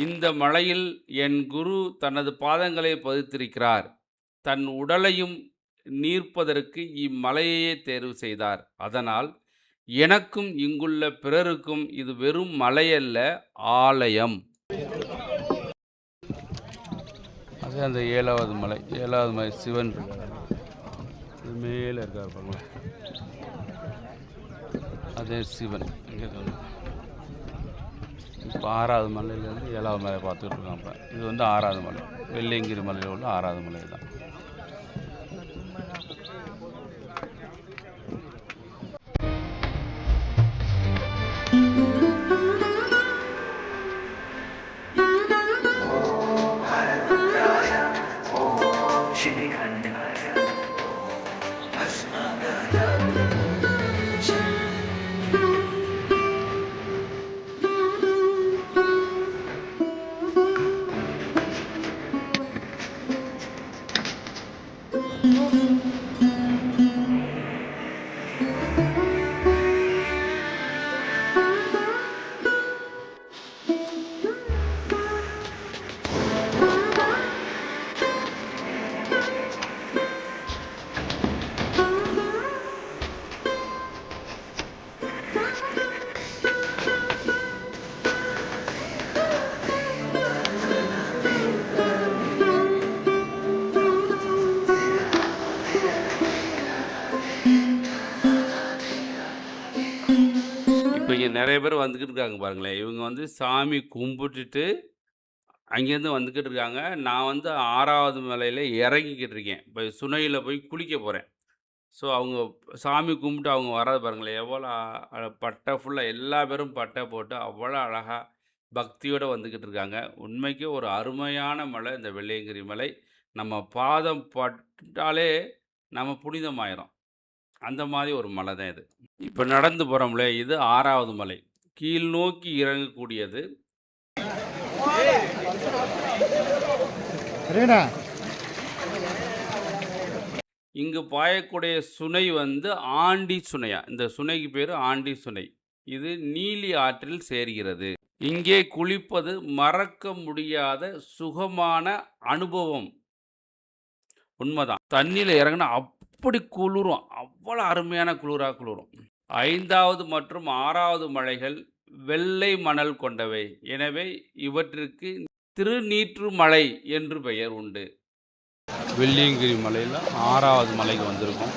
இந்த மலையில் என் குரு தனது பாதங்களை பதித்திருக்கிறார். தன் உடலையும் நீர்ப்பதற்கு இம்மலையையே தேர்வு செய்தார். அதனால் எனக்கும் இங்குள்ள பிறருக்கும் இது வெறும் மலையல்ல, ஆலயம். அதே அந்த 7வது மலை. 7வது மலை சிவன் இருக்கார். இது மேலே இருக்கார் பாருங்களேன். அதே சிவன். இங்கே இப்போ 6வது மலையிலேருந்து 7வது மலையை பார்த்துக்கிட்டு இருக்கோம். இப்போ இது வந்து 6வது மலை. வெள்ளியங்கிரி மலையில் உள்ள 6வது மலை தான். இப்போ இங்கே நிறைய பேர் வந்துக்கிட்டு இருக்காங்க பாருங்களேன். இவங்க வந்து சாமி கும்பிட்டுட்டு அங்கேருந்து வந்துக்கிட்டு இருக்காங்க. நான் வந்து 6வது மலையில இறங்கிக்கிட்டு இருக்கேன். இப்போ சுனையில போய் குளிக்க போகிறேன். ஸோ அவங்க சாமி கும்பிட்டு அவங்க வர்றத பாருங்களேன். எவ்வளோ பட்டை ஃபுல்லாக எல்லா பேரும் பட்டை போட்டு அவ்வளோ அழகா பக்தியோடு வந்துக்கிட்டு இருக்காங்க. உண்மைக்கு ஒரு அருமையான மலை இந்த வெள்ளியங்கிரி மலை. நம்ம பாதம் பட்டாலே நம்ம புனிதமாயிரும். அந்த மாதிரி ஒரு மலை தான் இது. இப்போ நடந்து போகிறோம்ல, இது 6வது மலை. கீழ் நோக்கி இறங்கக்கூடியது. இங்கு பாயக்கூடிய சுனை வந்து ஆண்டி சுனையா. இந்த சுனைக்கு பேர் ஆண்டி சுனை. இது நீலி ஆற்றில் சேர்கிறது. இங்கே குளிப்பது மறக்க முடியாத சுகமான அனுபவம். உண்மைதான். தண்ணியில் இறங்கினா அப்படி குளிரும். அவ்வளோ அருமையான குளிரும். 5வது மற்றும் 6வது மலைகள் வெள்ளை மணல் கொண்டவை. எனவே இவற்றிற்கு திருநீற்று மலை என்று பெயர் உண்டு. வெள்ளியங்கிரி மலையில் 6வது மலைக்கு வந்திருக்கோம்.